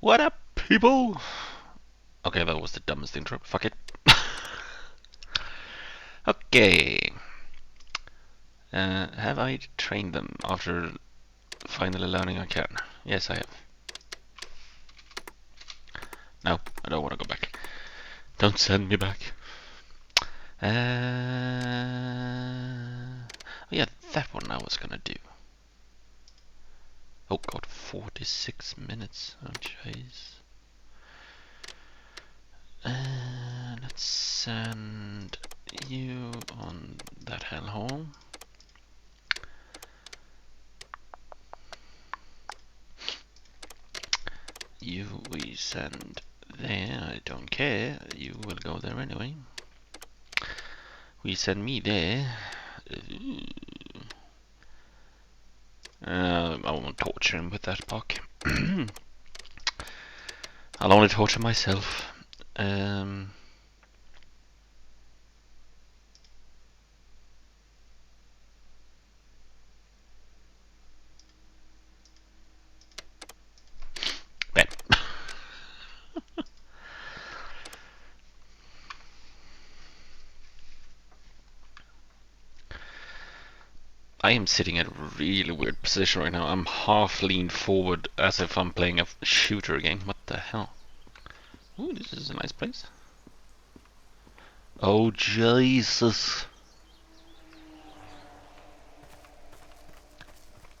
What up, people? Okay, that was the dumbest intro. Fuck it. Okay. Have I trained them after finally learning I can? Yes, I have. No, I don't want to go back. Don't send me back. Oh yeah, that one I was gonna do. Oh god, 46 minutes. Oh jeez. Let's send you on that hellhole. You we send there, I don't care, you will go there anyway. We send me there. I won't torture him with that puck. I'll only torture myself. Um, Bet. I am sitting at a really weird position right now. I'm half leaned forward as if I'm playing a shooter game. What the hell? Ooh, this is a nice place. Oh, Jesus.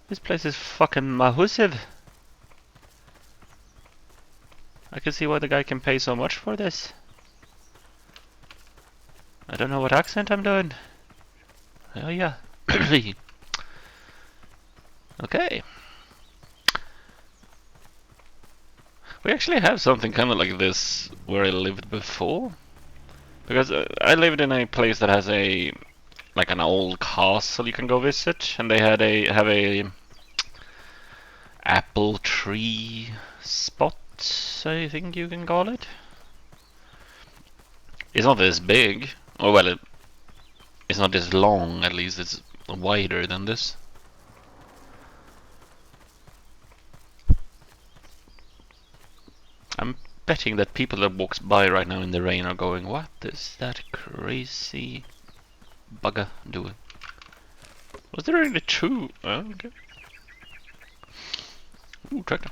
This place is fucking mahusive. I can see why the guy can pay so much for this. I don't know what accent I'm doing. Oh yeah. Okay. We actually have something kind of like this where I lived before. Because I lived in a place that has a like an old castle you can go visit, and they have a apple tree spot, I think you can call it. It's not this big, or well, it's not this long. At least it's wider than this. I'm betting that people that walks by right now in the rain are going, "What is that crazy bugger doing?" Was there really two? Oh, okay. Ooh, tractor.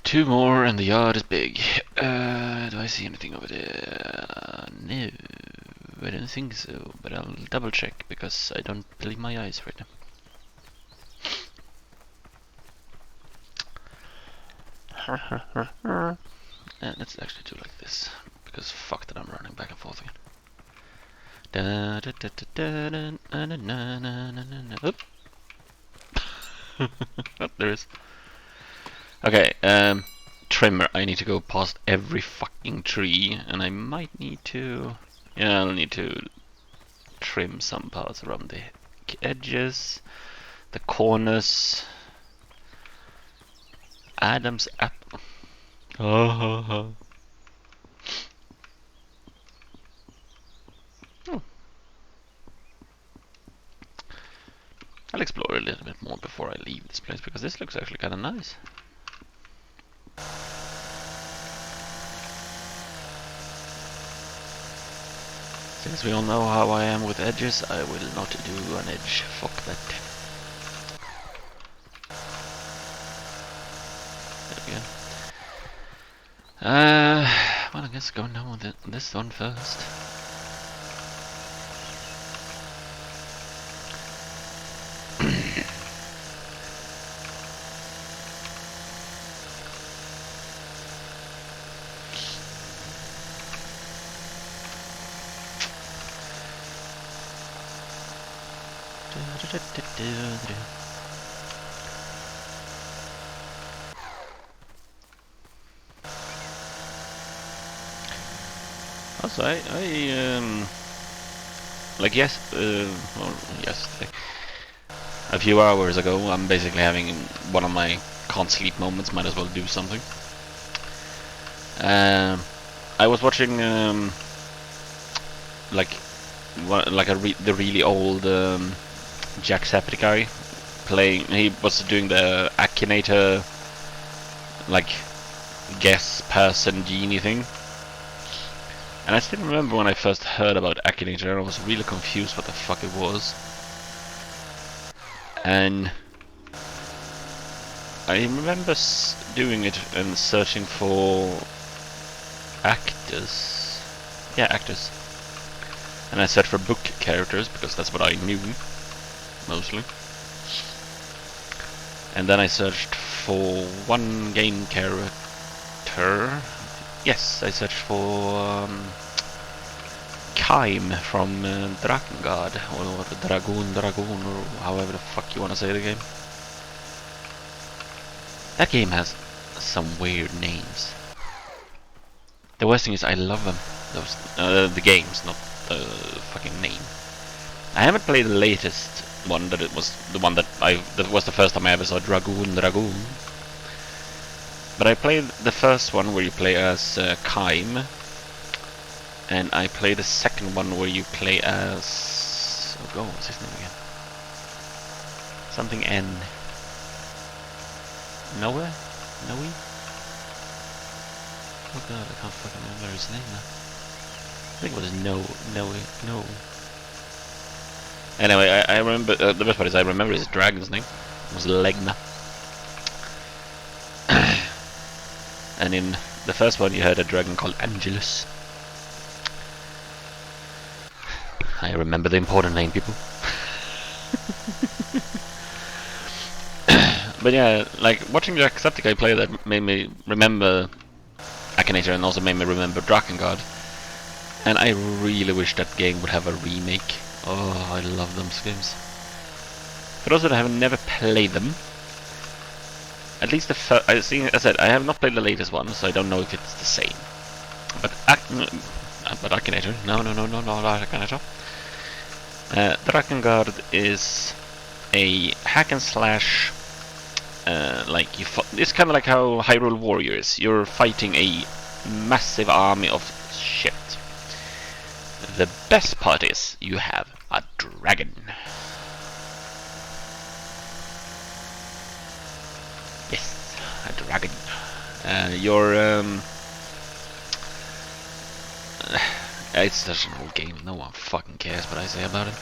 Two more and the yard is big. Do I see anything over there? No, I don't think so, but I'll double check because I don't believe my eyes right now. Let's actually do like this, because fuck that I'm running back and forth again. Oop. Oh, there is. Okay, trimmer. I need to go past every fucking tree, and I might need to... Yeah, I'll need to trim some parts around the edges, the corners. Adam's apple. Oh. I'll explore a little bit more before I leave this place, because this looks actually kind of nice. Since we all know how I am with edges, I will not do an edge. Fuck that. There we go. Well, I guess going down with this one first. Also, like yesterday, a few hours ago, I'm basically having one of my can't sleep moments. Might as well do something. I was watching like the really old Jacksepticeye playing. He was doing the Akinator, like, guess person genie thing. And I still remember when I first heard about Akinator, I was really confused what the fuck it was. And I remember doing it and searching for actors. Yeah, actors. And I searched for book characters because that's what I knew, mostly. And then I searched for one game character. Yes, I searched for Kaim from Drakengard, or Dragoon, or however the fuck you want to say the game. That game has some weird names. The worst thing is I love them. Those the games, not the fucking name. I haven't played the latest one. That was the first time I ever saw Dragoon. But I played the first one where you play as Kaim, and I played the second one where you play as what's his name again? Something N. Noe? Oh god, I can't fucking remember his name now. I think it was No. Anyway, I remember, the best part is I remember his dragon's name. It was Legna. And in the first one you had a dragon called Angelus. I remember the important name, people. But yeah, like, watching Jacksepticeye play that made me remember Akinator and also made me remember Drakengard. And I really wish that game would have a remake. Oh, I love those games. For those that have never played them, at least the first, I said, I have not played the latest one, so I don't know if it's the same. But Akinator, no, not Akinator. Drakengard is a hack and slash. Like it's kind of like how Hyrule Warriors. You're fighting a massive army of shit. The best part is you have a dragon. Yes, a dragon. It's such an old game. No one fucking cares what I say about it.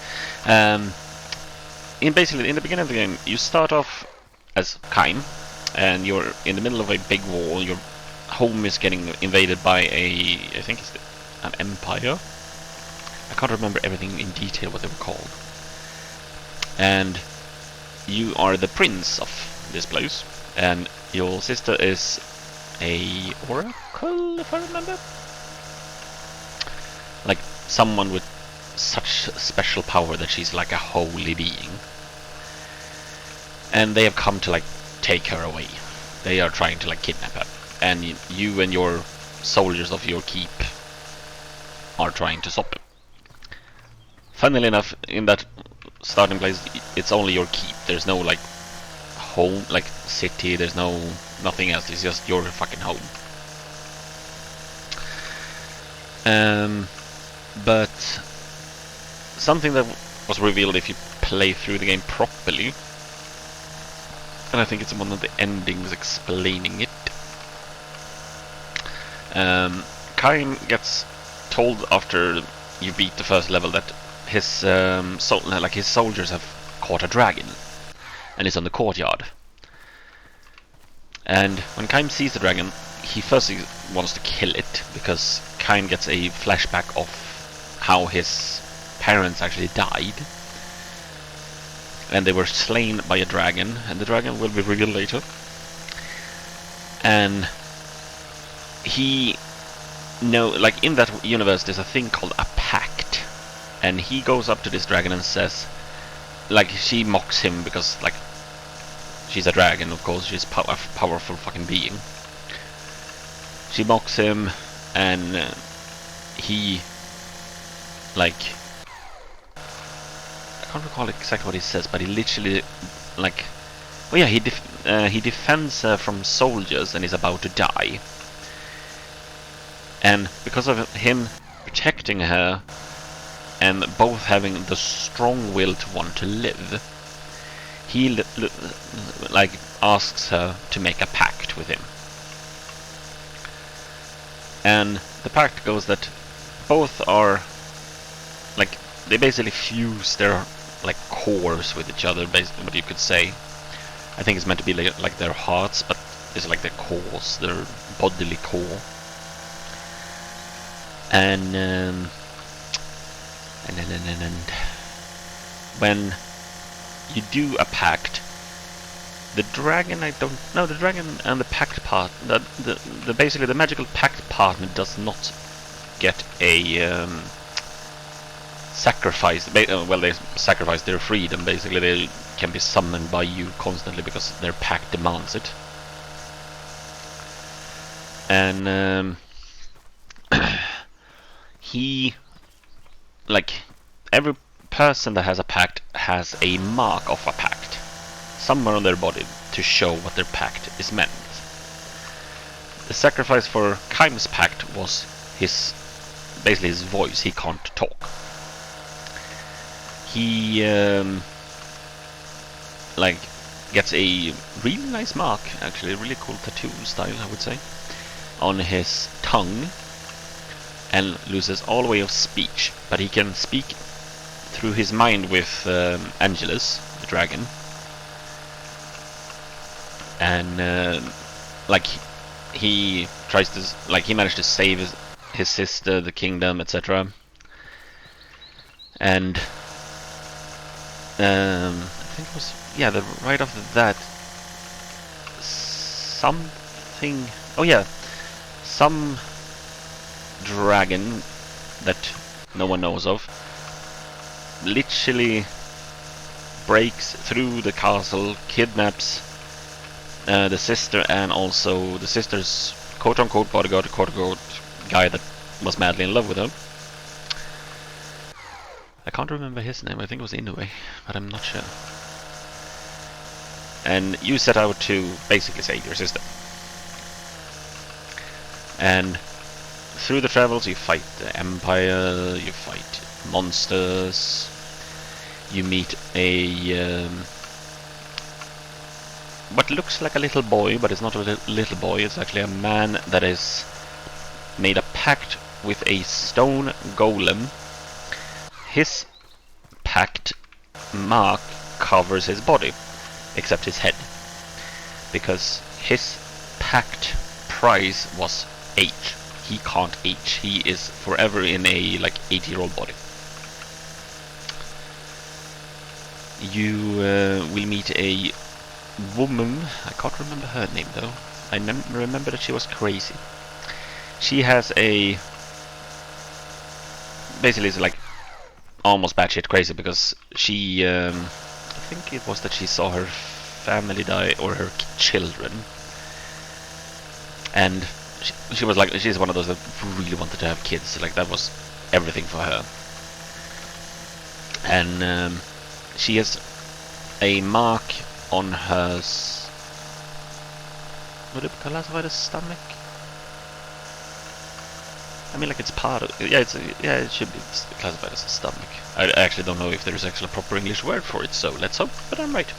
In the beginning of the game, you start off as Kaim, and you're in the middle of a big wall. Your home is getting invaded by I think it's an empire. I can't remember everything in detail what they were called. And you are the prince of this place, and your sister is a oracle, if I remember. Like someone with such special power that she's like a holy being. And they have come to like take her away. They are trying to like kidnap her, and you and your soldiers of your keep are trying to stop them. Funnily enough, in that starting place, it's only your keep. There's no like home, like city. There's nothing else. It's just your fucking home. But something that was revealed if you play through the game properly, and I think it's one of the endings explaining it. Kaim gets told after you beat the first level that his soldiers have caught a dragon, and it's on the courtyard. And when Kaim sees the dragon, he first wants to kill it, because Kaim gets a flashback of how his parents actually died. And they were slain by a dragon, and the dragon will be revealed later. And like in that universe, there's a thing called a pact. And he goes up to this dragon and says, like, she mocks him because, like, she's a dragon, of course, she's a powerful fucking being. She mocks him, and he, like, I can't recall exactly what he says, but he literally, like, oh yeah, he defends her from soldiers and is about to die. And because of him protecting her, and both having the strong will to want to live, he like asks her to make a pact with him. And the pact goes that both are like, they basically fuse their like cores with each other, basically, what you could say. I think it's meant to be like their hearts, but it's like their cores, their bodily core. And when you do a pact, the dragon, I don't know, the dragon and the pact part, the basically the magical pact partner does not get a sacrifice. Well, they sacrifice their freedom. Basically, they can be summoned by you constantly because their pact demands it. And he, like, every person that has a pact has a mark of a pact somewhere on their body to show what their pact is meant. The sacrifice for Kaim's pact was basically his voice. He can't talk. He like gets a really nice mark, actually, a really cool tattoo style, I would say, on his tongue, and loses all way of speech, but he can speak through his mind with Angelus, the dragon, and like he tries to, like, he managed to save his sister, the kingdom, etc. And I think it was, yeah, right after that, something, oh yeah, some dragon that no one knows of literally breaks through the castle, kidnaps the sister, and also the sister's quote-unquote bodyguard, quote-unquote guy that was madly in love with her. I can't remember his name. I think it was Inoue, but I'm not sure. And you set out to basically save your sister. And through the travels, you fight the Empire, you fight monsters, you meet a what looks like a little boy, but it's not a little boy. It's actually a man that is made a pact with a stone golem. His pact mark covers his body, except his head, because his pact price was age. He can't age. He is forever in a like 80-year-old body. You will meet a woman. I can't remember her name though. I remember that she was crazy. She has a, basically it's like almost batshit crazy, because she I think it was that she saw her family die, or her children, and she was like, she's one of those that really wanted to have kids. Like, that was everything for her. And she has a mark on her would it be classified as stomach? I mean, like, it's part of, yeah, it should be classified as a stomach. I actually don't know if there's actually a proper English word for it, so let's hope that I'm right.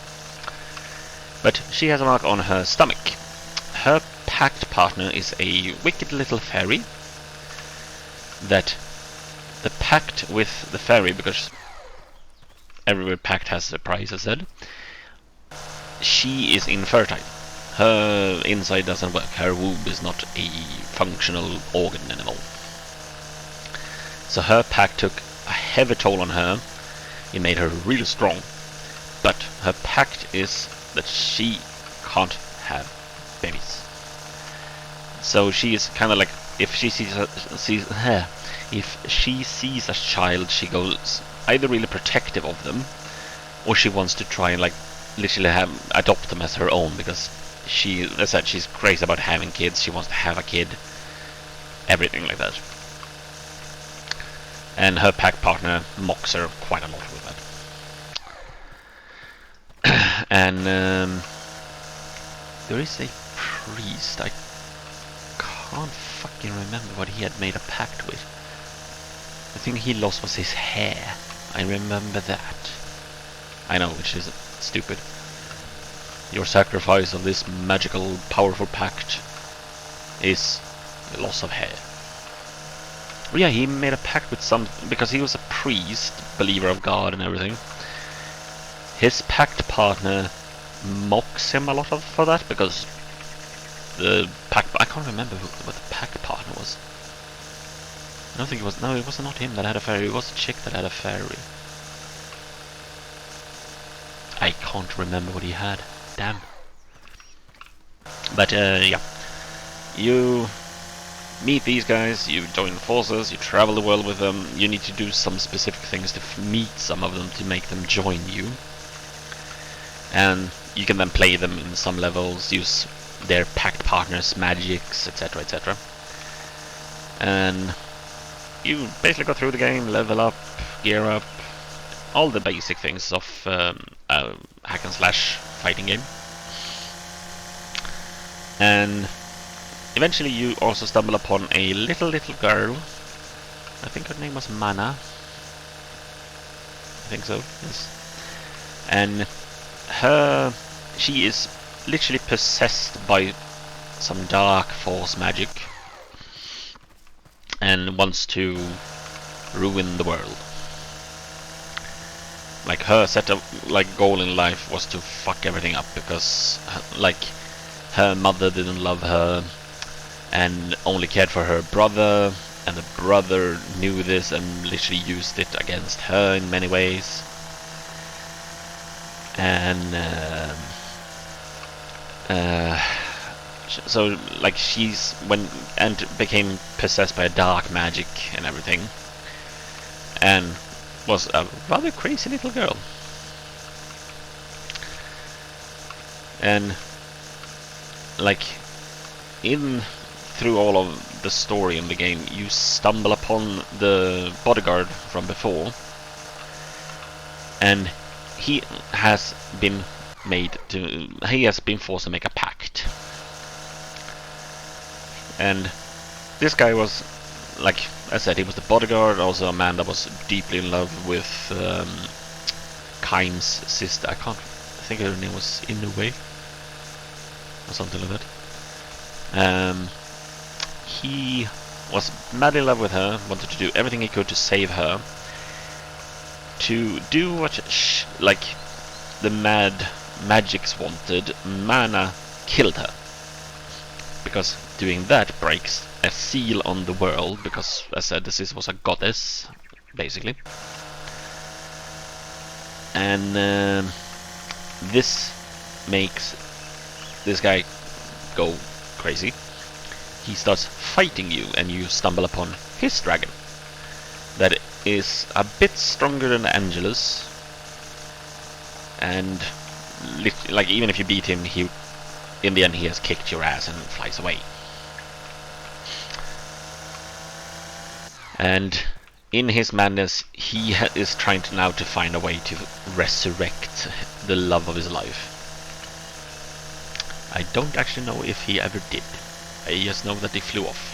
But she has a mark on her stomach. Her pact partner is a wicked little fairy. That the pact with the fairy, because every pact has a price, I said, she is infertile. Her inside doesn't work. Her womb is not a functional organ anymore. So her pact took a heavy toll on her. It made her really strong. But her pact is that she can't have babies. So she is kind of like, if she sees a child, she goes either really protective of them, or she wants to try and like literally adopt them as her own, because she, as I said, she's crazy about having kids. She wants to have a kid, everything like that. And her pack partner mocks her quite a lot with that. And there is a priest. I can't fucking remember what he had made a pact with. The thing he lost was his hair. I remember that. I know, which is stupid. Your sacrifice of this magical, powerful pact is the loss of hair. But yeah, he made a pact with some... because he was a priest, believer of God and everything. His pact partner mocks him a lot for that, because the pact... I can't remember what the pact partner was. I don't think it was... No, it was not him that had a fairy. It was a chick that had a fairy. I can't remember what he had. Damn. But, yeah. You meet these guys, you join forces, you travel the world with them. You need to do some specific things to meet some of them to make them join you. And you can then play them in some levels, use their pact partners, magics, etc, etc. And you basically go through the game, level up, gear up, all the basic things of a hack and slash fighting game. And eventually you also stumble upon a little girl. I think her name was Mana. I think so, yes. And she is literally possessed by some dark force magic and wants to ruin the world. Like, her set of goal in life was to fuck everything up, because her mother didn't love her and only cared for her brother, and the brother knew this and literally used it against her in many ways. And so she's became possessed by a dark magic and everything, and was a rather crazy little girl. And through all of the story in the game, you stumble upon the bodyguard from before, and he has been forced to make a pact. And this guy was, like I said, he was the bodyguard, also a man that was deeply in love with Kaim's sister. I think her name was Inoue or something like that. He was madly in love with her, wanted to do everything he could to save her, to do what the magics wanted. Mana killed her, because doing that breaks a seal on the world, because, as I said, this was a goddess, basically. And this makes this guy go crazy. He starts fighting you, and you stumble upon his dragon that is a bit stronger than Angelus, and even if you beat him, in the end he has kicked your ass and flies away. And in his madness, he is trying to find a way to resurrect the love of his life. I don't actually know if he ever did. I just know that he flew off.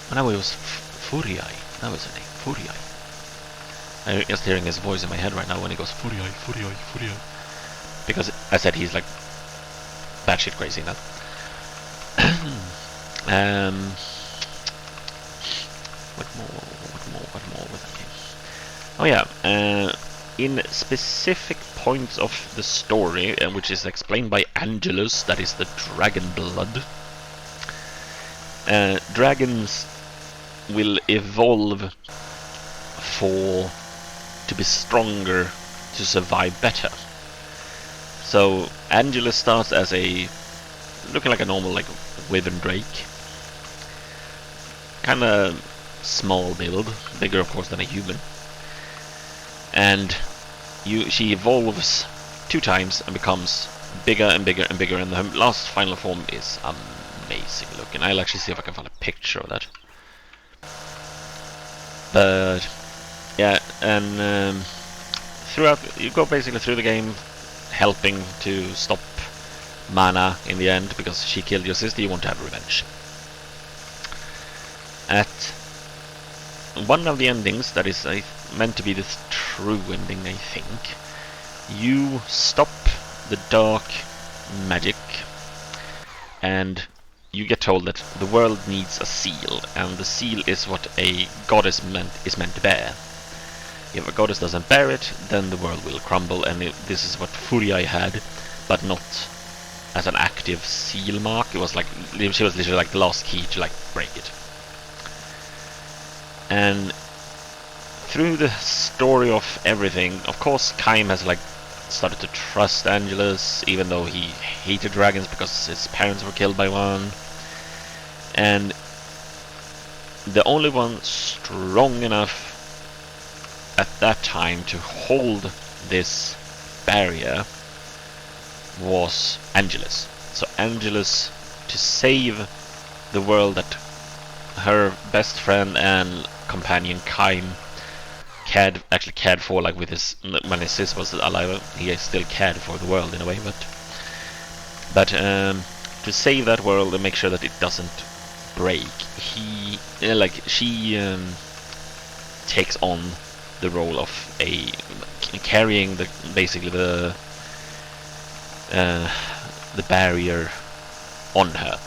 And now it was Furiai. That was her name, Furiai. I'm just hearing his voice in my head right now when he goes Furiai, Furiai, Furiai. Because I said he's like batshit crazy now. What more was that game? Oh yeah, in specific points of the story, which is explained by Angelus, that is the dragon blood. Dragons will evolve to be stronger, to survive better. So Angelus starts as looking like a normal wyvern drake, kind of small build, bigger of course than a human, and she evolves 2 times and becomes bigger and bigger and bigger, and the last final form is amazing looking. I'll actually see if I can find a picture of that. But yeah, and you go basically through the game helping to stop Mana in the end, because she killed your sister. You want to have revenge. at one of the endings that is meant to be the true ending, I think, you stop the dark magic and you get told that the world needs a seal, and the seal is what a goddess is meant to bear. If a goddess doesn't bear it, then the world will crumble, and this is what Furia had, but not as an active seal mark. It was like she was literally like the last key to like break it. And through the story of everything, of course, Kaim has like started to trust Angelus, even though he hated dragons because his parents were killed by one. And the only one strong enough at that time to hold this barrier was Angelus. So Angelus, to save the world that her best friend and companion Kaim actually cared for, like with his, when his sister was alive, he still cared for the world in a way, but to save that world and make sure that it doesn't break, she takes on the role of carrying basically the barrier on her.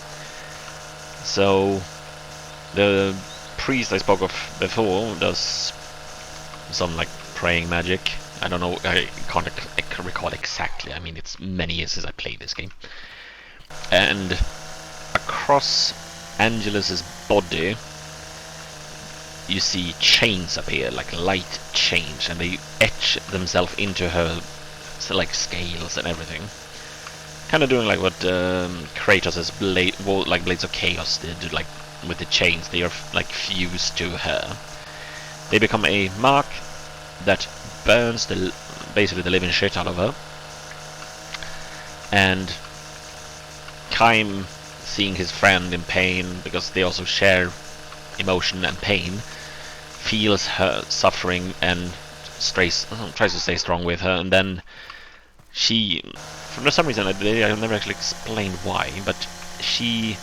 So the priest I spoke of before does some like praying magic. I don't know, I can't recall exactly. I mean, it's many years since I played this game. And across Angelus's body you see chains appear, like light chains, and they etch themselves into her, so like scales and everything. Kind of doing like what Kratos' Blades of Chaos did, like with the chains. They are like fused to her. They become a mark that burns basically the living shit out of her. And Kaim, seeing his friend in pain, because they also share emotion and pain, feels her suffering and tries to stay strong with her. And then she, for some reason, I've never actually explained why, but she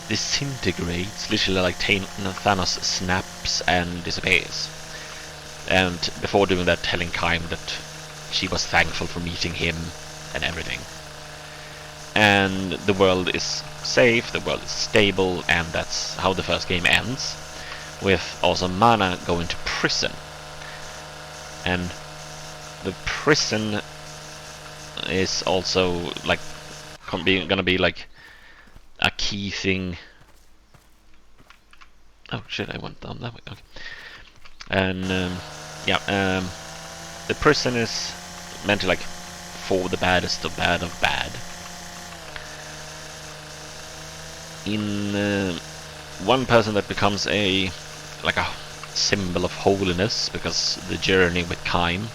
disintegrates, literally like Thanos snaps and disappears. And before doing that, telling Kaim that she was thankful for meeting him and everything. And the world is safe, the world is stable, and that's how the first game ends, with also Mana going to prison. And the prison is also like gonna be like a key thing. Oh shit, I went down that way. Okay. And the prison is meant to like for the baddest of bad of bad. In one person that becomes a symbol of holiness, because the journey with Kaim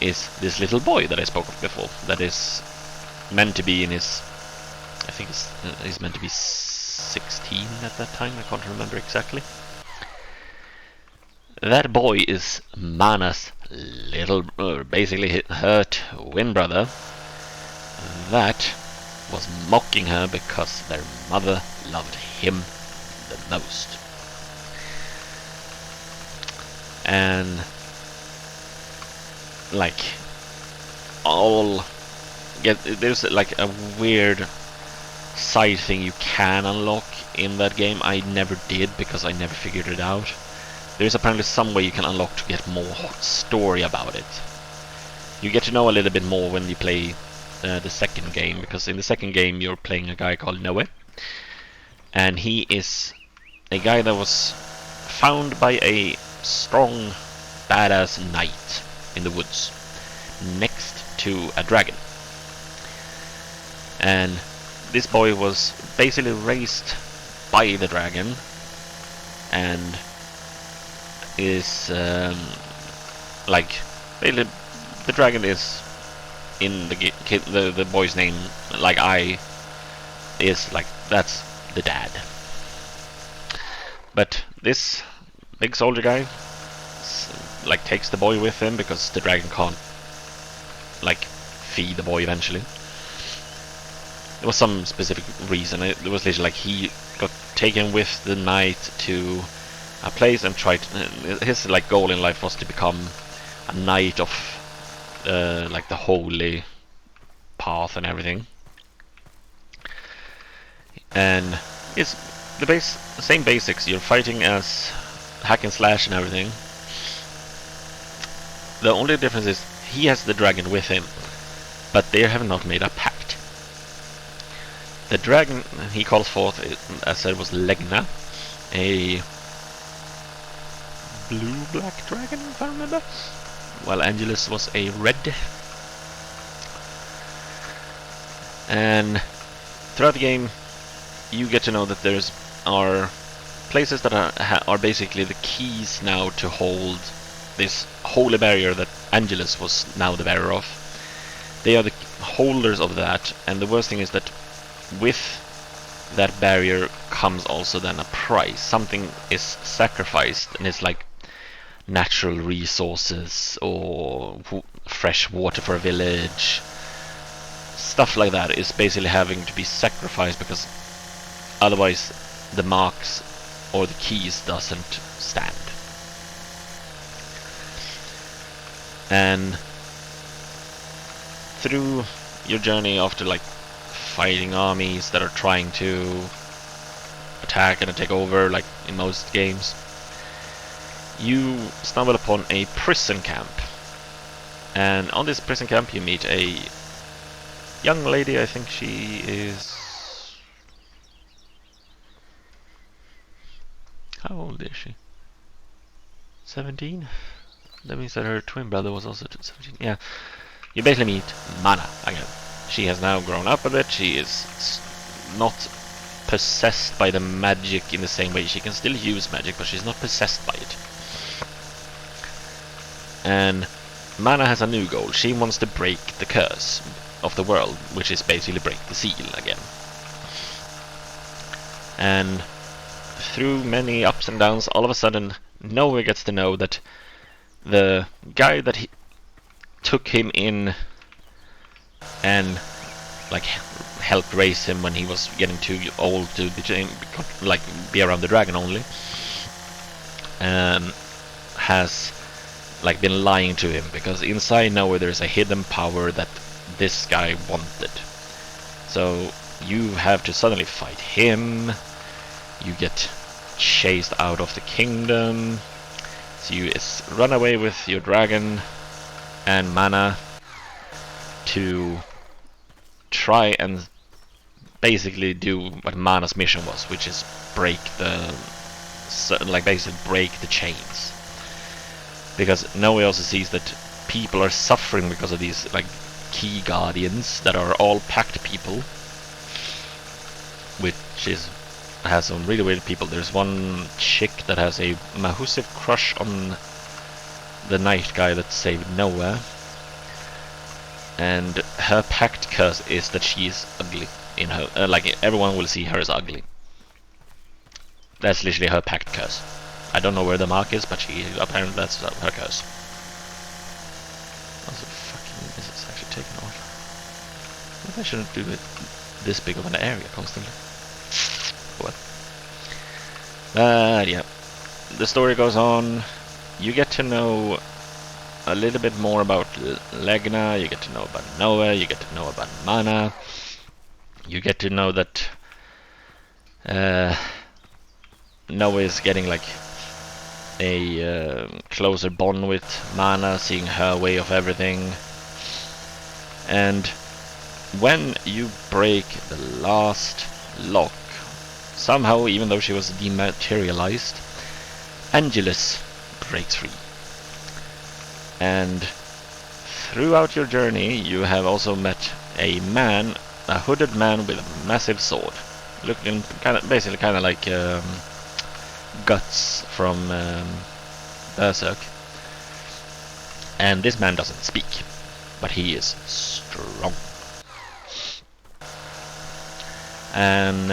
is this little boy that I spoke of before, that is meant to be in his, I think he's meant to be 16 at that time, I can't remember exactly. That boy is Mana's little, basically her twin brother, that was mocking her because their mother loved him the most. And like there's like a weird side thing you can unlock in that game. I never did because I never figured it out. There's apparently some way you can unlock to get more story about it. You get to know a little bit more when you play the second game, because in the second game you're playing a guy called Noe, and he is a guy that was found by a strong, badass knight in the woods next to a dragon. And this boy was basically raised by the dragon and is like basically the dragon is in the boy's name, like I is like that's the dad. But this big soldier guy like takes the boy with him because the dragon can't like feed the boy eventually. There was some specific reason. It was literally like he got take him with the knight to a place and try to. His like goal in life was to become a knight of like the holy path and everything. And it's the same basics. You're fighting as hack and slash and everything. The only difference is he has the dragon with him, but they have not made a pact. The dragon he calls forth, as I said, was Legna, a blue-black dragon, if I remember, while Angelus was a red. And throughout the game, you get to know that there's are places that are basically the keys now to hold this holy barrier that Angelus was now the bearer of. They are the holders of that, and the worst thing is that with that barrier comes also then a price. Something is sacrificed, and it's like natural resources or fresh water for a village. Stuff like that is basically having to be sacrificed because otherwise the marks or the keys doesn't stand. And through your journey after like fighting armies that are trying to attack and take over, like in most games, you stumble upon a prison camp. And on this prison camp you meet a young lady. I think she is... How old is she? 17? That means that her twin brother was also 17. Yeah. You basically meet Mana again. She has now grown up a bit. She is not possessed by the magic in the same way. She can still use magic, but she's not possessed by it. And Mana has a new goal. She wants to break the curse of the world, which is basically break the seal again. And through many ups and downs, all of a sudden Noah gets to know that the guy that he took him in and like helped raise him when he was getting too old to be around the dragon only, has like been lying to him, because inside Noah there's a hidden power that this guy wanted. So you have to suddenly fight him. You get chased out of the kingdom. So you run away with your dragon and Mana to try and basically do what Mana's mission was, which is break the chains. Because Noe also sees that people are suffering because of these like key guardians that are all packed people, which has some really weird people. There's one chick that has a massive crush on the night guy that saved Noah, and her pact curse is that she is ugly in her. Like everyone will see her as ugly. That's literally her pact curse. I don't know where the mark is, but apparently that's her curse. Also, fucking, this is actually taken off. Maybe I shouldn't do it this big of an area constantly. What? Yeah. The story goes on. You get to know a little bit more about Legna. You get to know about Noah. You get to know about Mana. You get to know that Noah is getting like a closer bond with Mana, seeing her way of everything. And when you break the last lock, somehow, even though she was dematerialized, Angelus breaks free. And throughout your journey you have also met a man, a hooded man with a massive sword, looking basically kind of like Guts from Berserk. And this man doesn't speak, but he is strong. And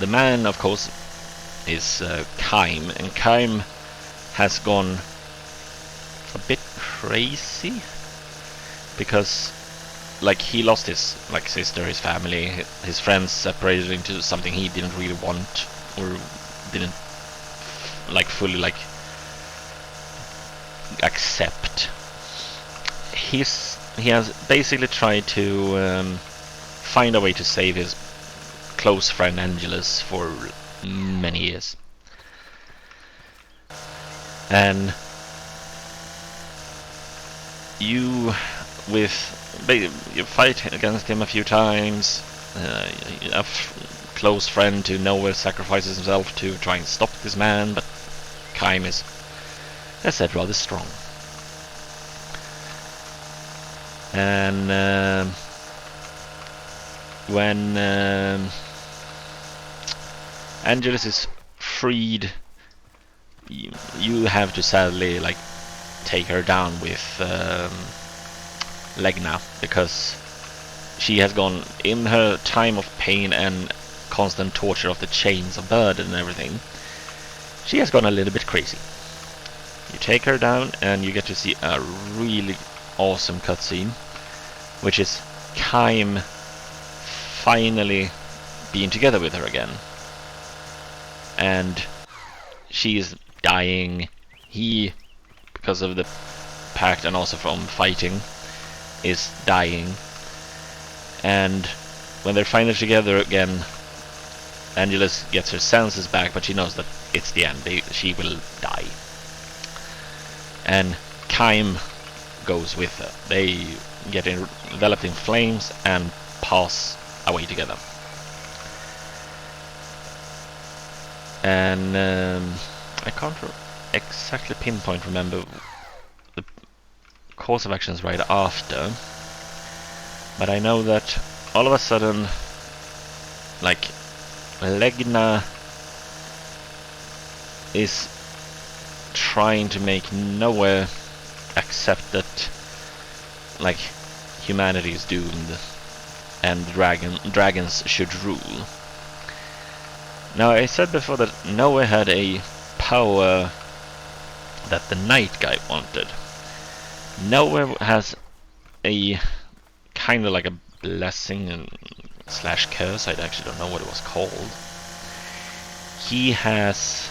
the man, of course, is Kaim, and Kaim has gone a bit crazy because like he lost his like sister, his family, his friends separated into something he didn't really want or didn't like fully like accept. He has basically tried to find a way to save his close friend Angelus for many years, and you fight against him a few times. A close friend to nowhere sacrifices himself to try and stop this man, but Kaim is, as I said, rather strong. And when Angelus is freed, you have to sadly like take her down with Legna, because she has gone, in her time of pain and constant torture of the chains of burden and everything, she has gone a little bit crazy. You take her down and you get to see a really awesome cutscene, which is Kaim finally being together with her again. And she is dying. He, because of the pact and also from fighting, is dying. And when they're finally together again, Angelus gets her senses back, but she knows that it's the end. She will die. And Kaim goes with her. They get enveloped in flames and pass away together. And I can't exactly remember the course of actions right after, but I know that all of a sudden, like, Legna is trying to make Noah accept that, like, humanity is doomed and dragons should rule. Now, I said before that Noah had a power that the night guy wanted. Noah has a kind of like a blessing and slash curse. I actually don't know what it was called. He has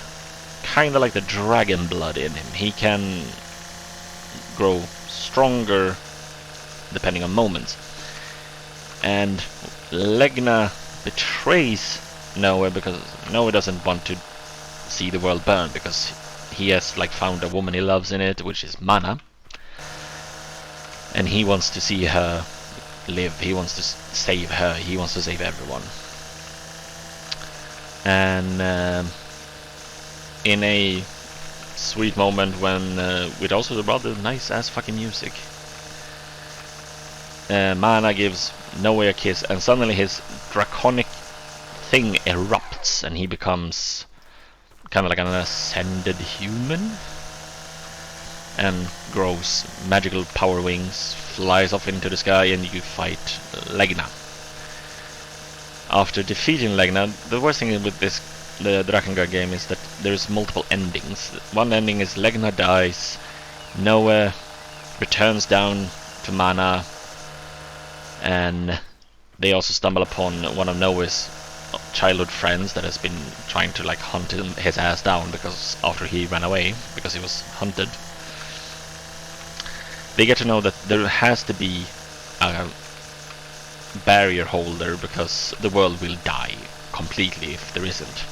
kind of like the dragon blood in him. He can grow stronger depending on moments. And Legna betrays Noah because Noah doesn't want to see the world burn, because he has like found a woman he loves in it, which is Mana, and he wants to see her live. He wants to save her. He wants to save everyone. And in a sweet moment when with also the rather nice ass fucking music, Mana gives Noah a kiss, and suddenly his draconic thing erupts and he becomes kind of like an ascended human and grows magical power wings, flies off into the sky, and you fight Legna. After defeating Legna, the worst thing with the Drakengard game is that there's multiple endings. One ending is Legna dies, Noah returns down to Mana, and they also stumble upon one of Noah's childhood friends that has been trying to like hunt his ass down, because after he ran away because he was hunted. They get to know that there has to be a barrier holder, because the world will die completely if there isn't.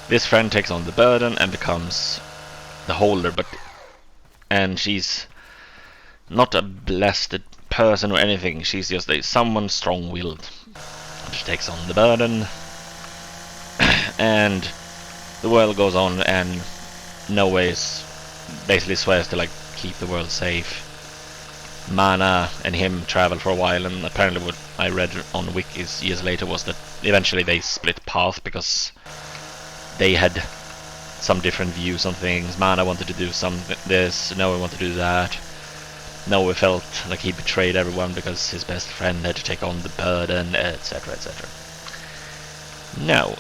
This friend takes on the burden and becomes the holder, and she's not a blessed person or anything. She's just someone strong-willed. She takes on the burden, and the world goes on, and Noah basically swears to like keep the world safe. Mana and him travel for a while, and apparently what I read on wikis years later was that eventually they split path because they had some different views on things. Mana wanted to do this, Noah wanted to do that. Noah felt like he betrayed everyone because his best friend had to take on the burden, etc, etc. Now,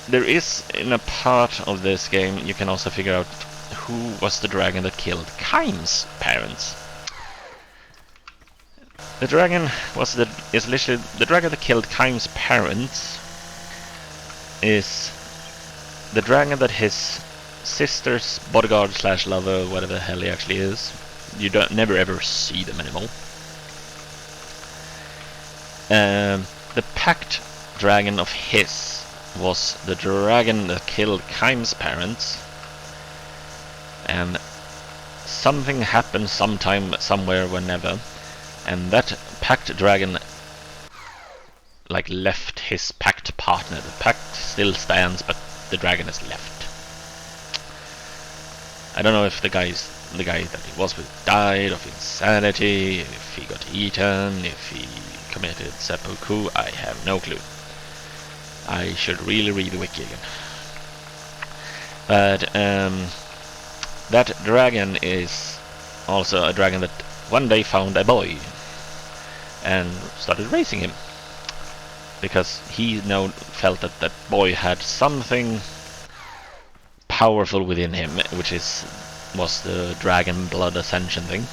there is in a part of this game you can also figure out who was the dragon that killed Kaim's parents. The dragon is literally the dragon that killed Kaim's parents. Is the dragon that his sister's bodyguard slash lover, whatever the hell he actually is. You don't never ever see them anymore. The packed dragon of his was the dragon that killed Kaim's parents, and something happened sometime, somewhere, whenever, and that packed dragon like left his packed partner. The pact still stands, but the dragon has left. I don't know if the guy that he was with died of insanity, if he got eaten, if he committed seppuku. I have no clue. I should really read the wiki again. But that dragon is also a dragon that one day found a boy and started raising him, because he felt that that boy had something powerful within him, which was the dragon blood ascension thing.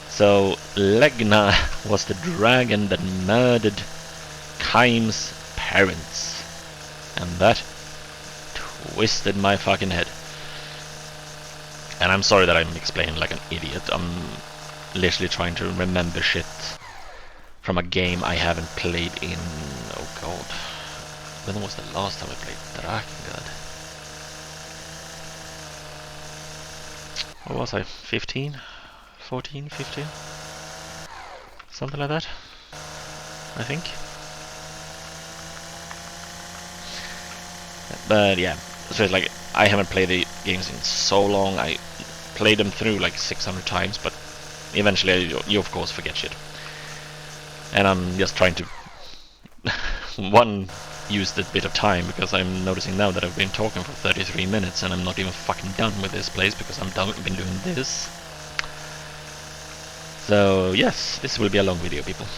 So Legna was the dragon that murdered Kaim's parents, and that twisted my fucking head. And I'm sorry that I'm explaining like an idiot. I'm literally trying to remember shit from a game I haven't played in, oh god, when was the last time I played Drakengard? What was I, 15? 14, 15? Something like that, I think. But yeah, so it's like, I haven't played the games in so long. I played them through like 600 times, but eventually you of course forget shit. And I'm just trying to use that bit of time, because I'm noticing now that I've been talking for 33 minutes and I'm not even fucking done with this place because I've been doing this. So yes, this will be a long video, people.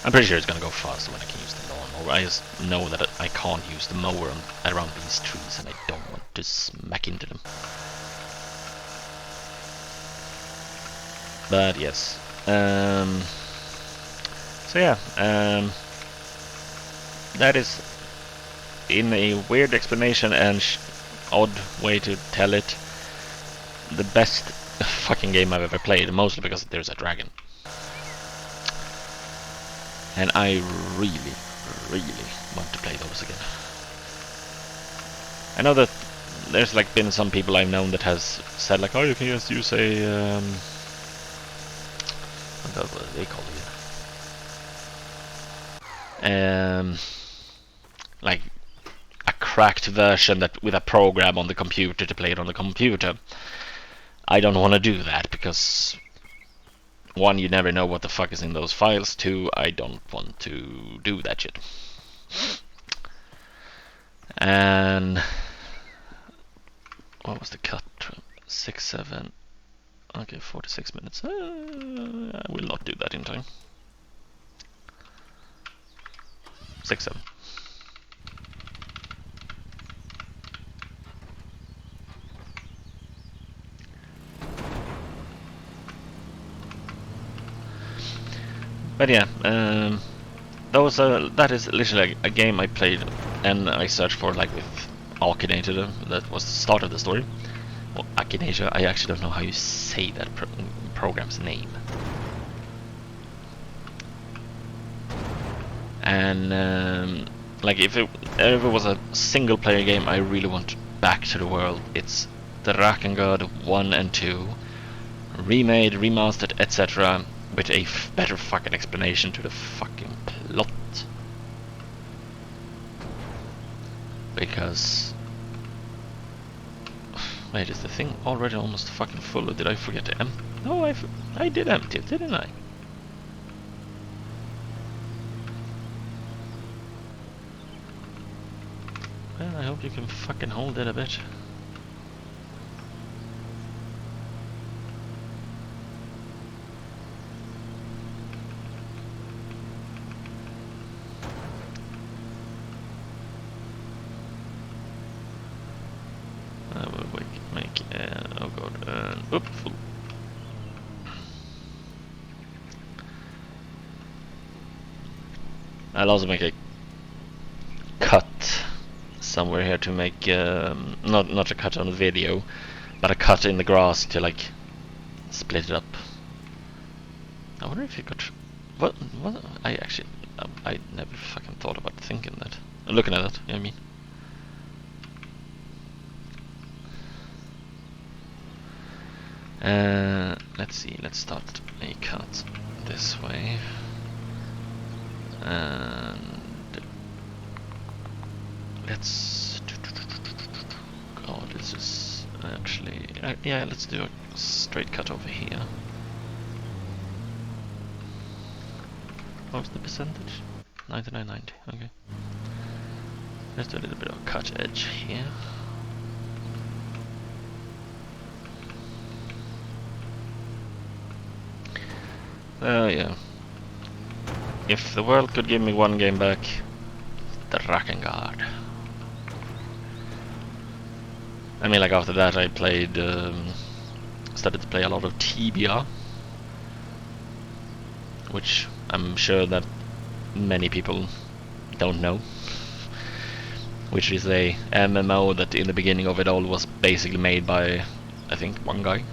I'm pretty sure it's gonna go faster when I can use the lawnmower. I just know that I can't use the mower around these trees, and I don't want to smack into them. But yes. So yeah, that is, in a weird explanation and odd way to tell it, the best fucking game I've ever played, mostly because there's a dragon. And I really, really want to play those again. I know that there's like been some people I've known that has said like, oh, you can just use a what do they call it? Like a cracked version that with a program on the computer to play it on the computer. I don't want to do that because, one, you never know what the fuck is in those files. Two, I don't want to do that shit. And what was the cut? 6, 7. Okay, 46 minutes. I will not do that in time. 6, 7. But yeah, that is literally a game I played and I searched for like with Akinator. That was the start of the story. Well, Akinator, I actually don't know how you say that program's name. And like if it ever was a single player game I really want back to the world, it's Drakengard 1 and 2, remade, remastered, etc., with a better fucking explanation to the fucking plot. Because, wait, is the thing already almost fucking full, or did I forget to empty? No, I did empty it, didn't I? Well, I hope you can fucking hold it a bit. I will make oh god, full. I'll also make a cut somewhere here to make not a cut on the video, but a cut in the grass to like split it up. I wonder if you could. What? I actually, I never fucking thought about thinking that. Looking at that, you know what I mean? Let's see. Let's start a cut this way, and let's. God, this is actually. Yeah, let's do a straight cut over here. What was the percentage? 99.90. Okay. Let's do a little bit of cut edge here. Yeah. If the world could give me one game back, Drakengard. I mean, like after that I played, started to play a lot of Tibia, which I'm sure that many people don't know, which is a MMO that in the beginning of it all was basically made by, I think, one guy,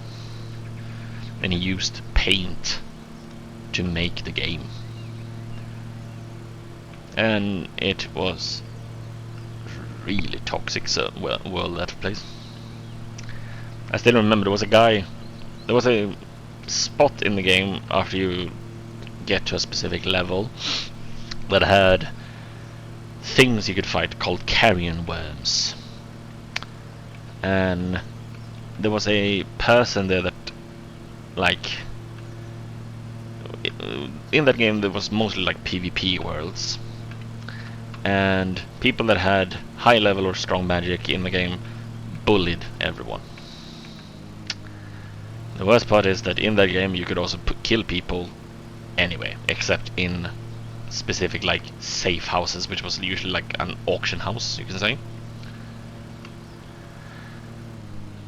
and he used paint to make the game, and it was really toxic world that place. I still remember there was a spot in the game after you get to a specific level that had things you could fight called carrion worms, and there was a person there that, like, in that game there was mostly like PvP worlds, and people that had high level or strong magic in the game bullied everyone. The worst part is that in that game you could also kill people anyway, except in specific like safe houses, which was usually like an auction house, you can say.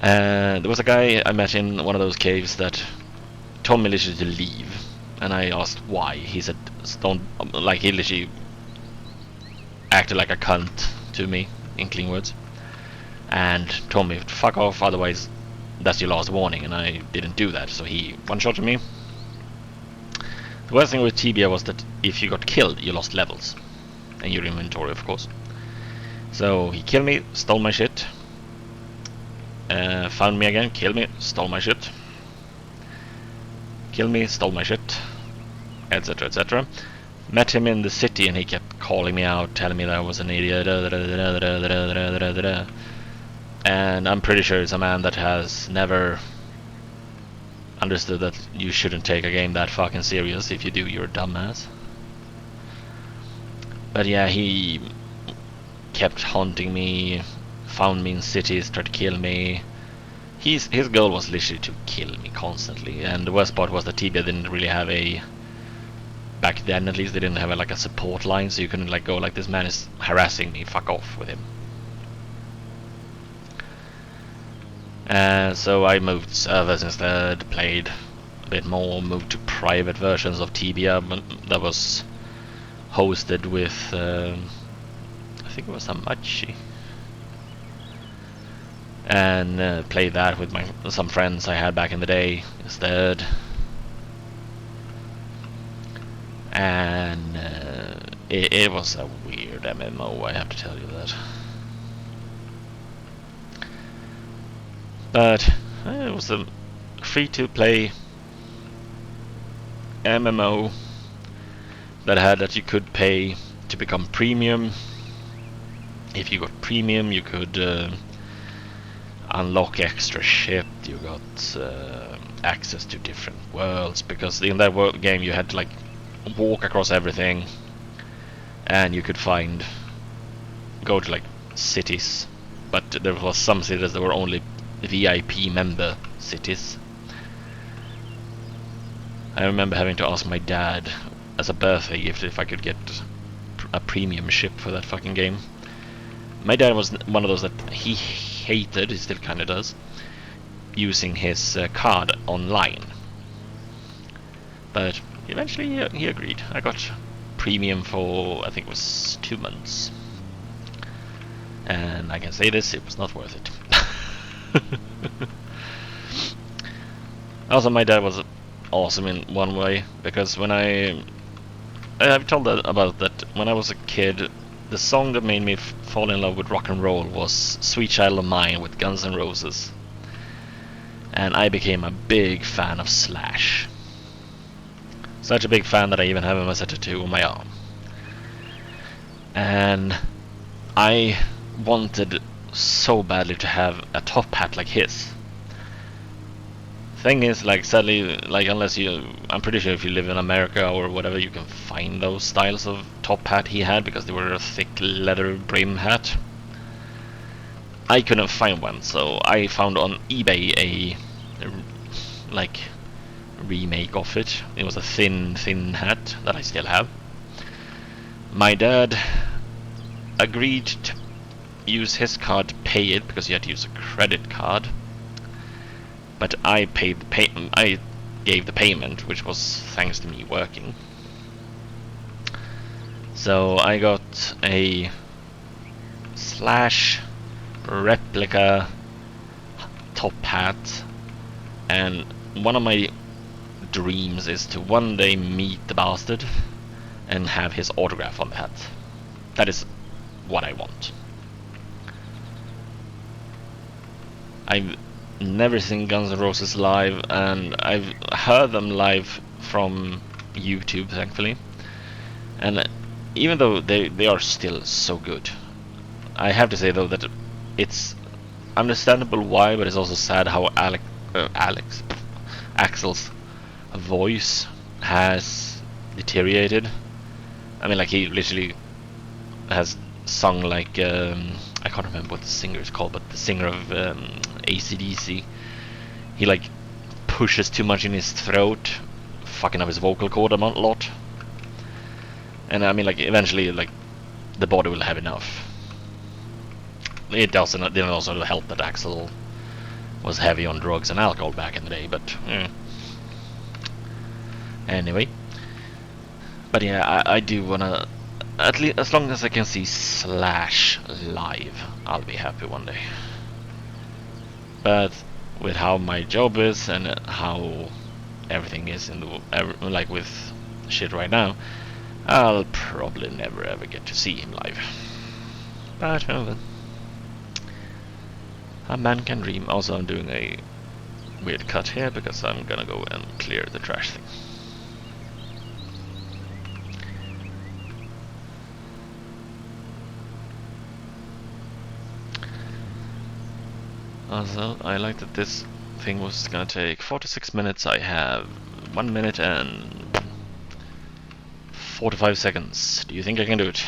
There was a guy I met in one of those caves that told me literally to leave, and I asked why. He said, "Don't," like he literally acted like a cunt to me in clean words, and told me to fuck off, otherwise that's your last warning, and I didn't do that, so he one-shotted me. The worst thing with Tibia was that if you got killed, you lost levels, and your inventory, of course. So he killed me, stole my shit, found me again, killed me, stole my shit, killed me, stole my shit, etc, etc. Met him in the city and he kept calling me out, telling me that I was an idiot, and I'm pretty sure it's a man that has never understood that you shouldn't take a game that fucking serious. If you do, you're a dumbass. But yeah, he kept haunting me, found me in cities, tried to kill me. His goal was literally to kill me constantly, and the worst part was that Tibia didn't really have a, back then at least, they didn't have like a support line, so you couldn't like go like, this man is harassing me, fuck off with him. So I moved servers instead, played a bit more, moved to private versions of Tibia that was hosted with, I think it was Hamachi, and played that with some friends I had back in the day instead. And it was a weird MMO, I have to tell you that. But it was a free-to-play MMO that you could pay to become premium. If you got premium, you could unlock extra shit. You got access to different worlds, because in that world game you had to like walk across everything, and you could go to like cities, but there was some cities that were only VIP member cities. I remember having to ask my dad as a birthday gift if I could get a premium ship for that fucking game. My dad was one of those that he hated, he still kinda does, using his card online. But eventually he agreed. I got premium for, I think it was 2 months. And I can say this, it was not worth it. Also, my dad was awesome in one way, because when I've told about that when I was a kid, the song that made me fall in love with rock and roll was Sweet Child of Mine with Guns N' Roses. And I became a big fan of Slash. Such a big fan that I even have a Mazetta tattoo on my arm. And I wanted so badly to have a top hat like his. Thing is, like, sadly, like, unless I'm pretty sure if you live in America or whatever, you can find those styles of top hat he had, because they were a thick leather brim hat. I couldn't find one, so I found on eBay a like remake of it. It was a thin hat that I still have. My dad agreed to use his card to pay it, because he had to use a credit card. But I paid I gave the payment, which was thanks to me working. So I got a Slash replica top hat, and one of my dreams is to one day meet the bastard and have his autograph on the hat. That is what I want. I've never seen Guns N' Roses live, and I've heard them live from YouTube, thankfully. And even though they are still so good, I have to say though that it's understandable why, but it's also sad how Axel's voice has deteriorated. I mean, like, he literally has sung like I can't remember what the singer is called, but the singer of AC/DC. He like pushes too much in his throat, fucking up his vocal cord a lot. And I mean, like, eventually, like, the body will have enough. It didn't also help that Axel was heavy on drugs and alcohol back in the day, but anyway. But yeah, I do wanna, at least as long as I can see Slash live, I'll be happy one day. But with how my job is and how everything is in the like with shit right now, I'll probably never ever get to see him live. But well, a man can dream. Also, I'm doing a weird cut here because I'm gonna go and clear the trash thing. Also, I like that this thing was gonna take 46 minutes. I have 1 minute and 45 seconds. Do you think I can do it?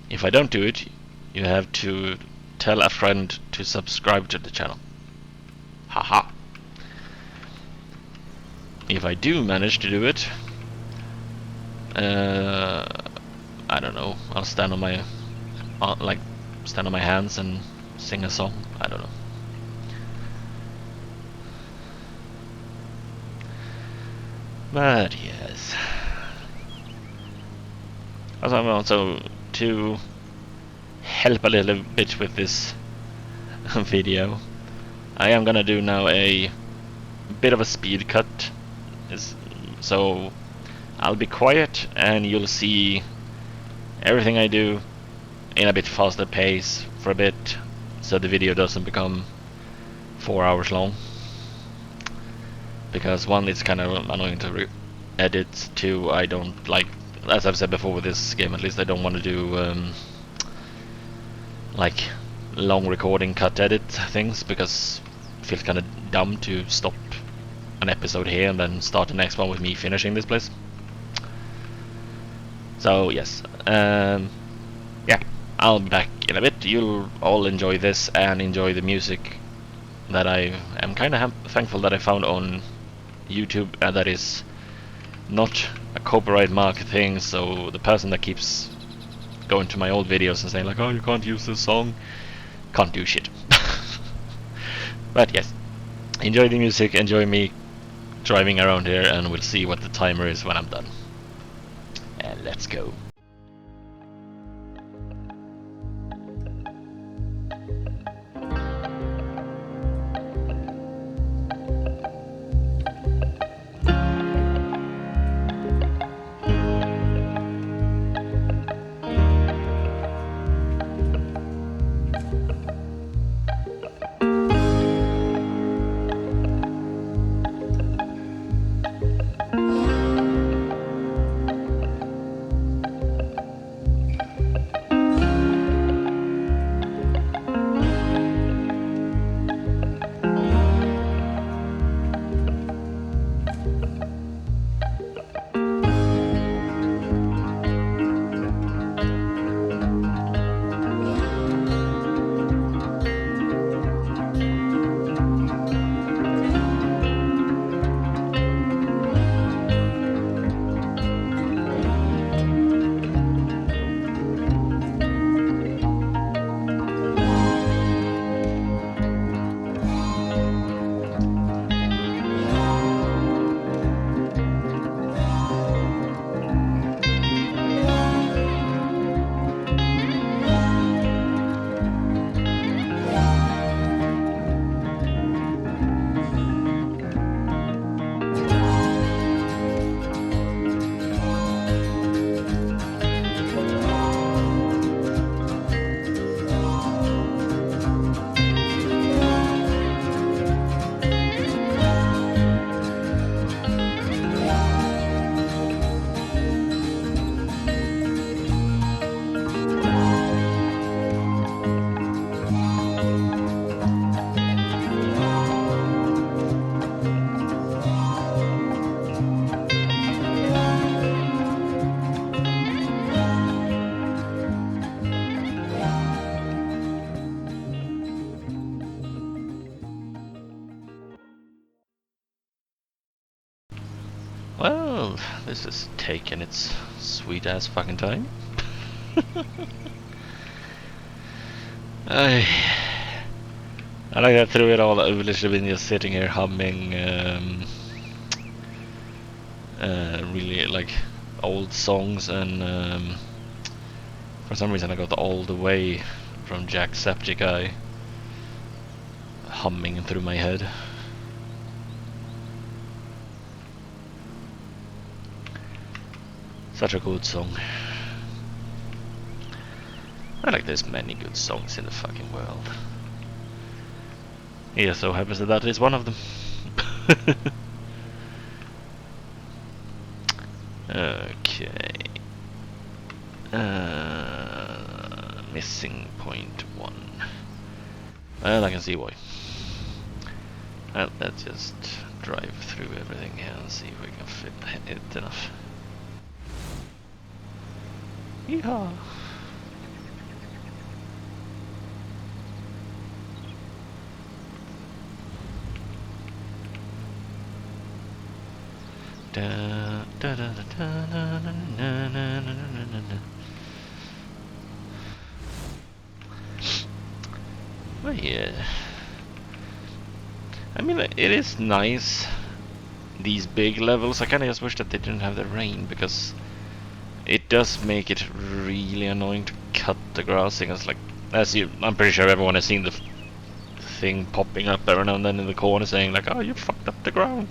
If I don't do it, you have to tell a friend to subscribe to the channel. Haha. If I do manage to do it, I don't know, I'll stand on my stand on my hands and sing a song. I don't know. But yes. Also, to help a little bit with this video, I am gonna do now a bit of a speed cut. So I'll be quiet and you'll see everything I do in a bit faster pace for a bit, so the video doesn't become 4 hours long. Because one, it's kind of annoying to edit. Two, I don't like, as I've said before with this game at least, I don't want to do like long recording cut edit things, because it feels kind of dumb to stop an episode here and then start the next one with me finishing this place. So yes, yeah, I'll be back in a bit. You'll all enjoy this and enjoy the music that I am kind of thankful that I found on YouTube, and that is not a copyright mark thing, so the person that keeps going to my old videos and saying like, oh, you can't use this song, can't do shit. But yes, enjoy the music, enjoy me driving around here, and we'll see what the timer is when I'm done. And let's go. Well, this is taking its sweet ass fucking time. I like that through it all, I've literally been just sitting here humming really like old songs, and for some reason I got All the Way from Jacksepticeye humming through my head. Such a good song. I like there's many good songs in the fucking world. He so happens that is one of them. Okay. Missing point 1. Well, I can see why. Well, let's just drive through everything here and see if we can fit it enough. Yeehaw! Da, da, da, da, da, na, na, na, na, na, na. Well, yeah. I mean, it is nice, these big levels. I kinda just wish that they didn't have the rain, because it does make it really annoying to cut the grass. Because, like, I'm pretty sure everyone has seen the thing popping up every now and then in the corner saying, like, oh, you fucked up the ground.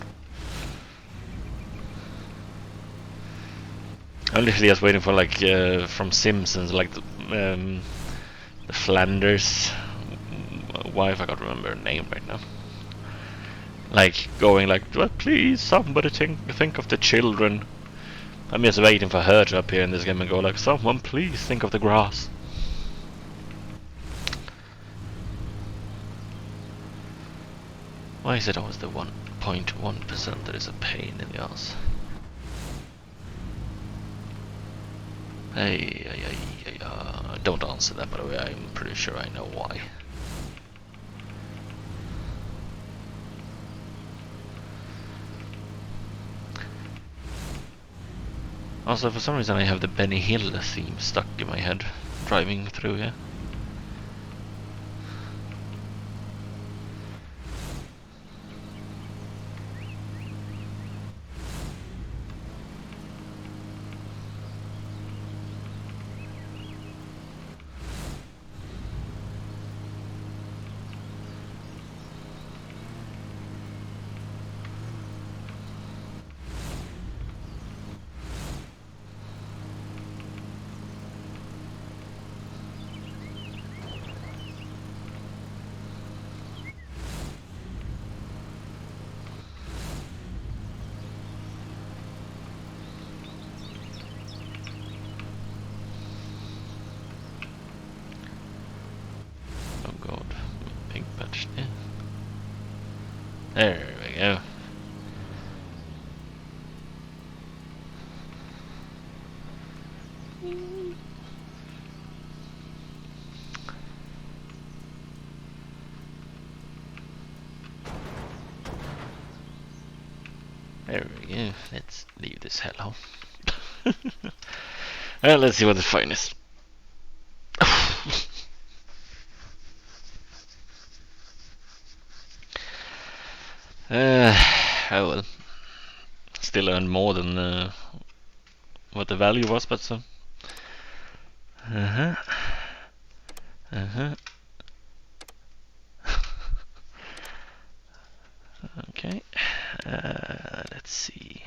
I'm literally just waiting for, like, from Simpsons, like the Flanders wife, I can't remember her name right now. Like, going like, well, please, somebody think of the children. I'm just waiting for her to appear in this game and go like, someone please think of the grass. Why is it always the 1.1% that is a pain in the ass? Hey, don't answer that, by the way. I'm pretty sure I know why. Also, for some reason I have the Benny Hill theme stuck in my head, driving through here. watch this. There we go. There we go. Let's leave this hellhole. Well, let's see what the fine is. Oh well. Still earned more than what the value was, but so. Okay. Let's see.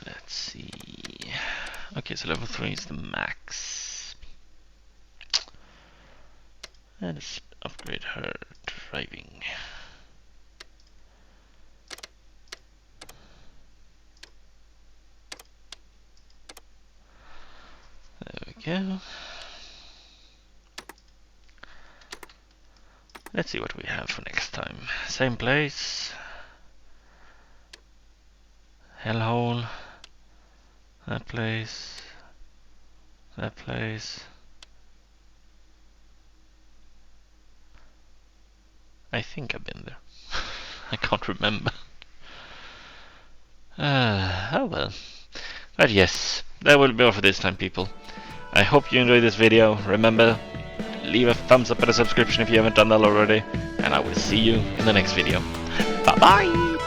Let's see. Okay, so level 3 is the max. And let's upgrade her driving. There we go. Let's see what we have for next time. Same place. Hellhole. That place. That place. I think I've been there. I can't remember. Oh well. But yes, that will be all for this time, people. I hope you enjoyed this video. Remember, leave a thumbs up and a subscription if you haven't done that already. And I will see you in the next video. Bye bye!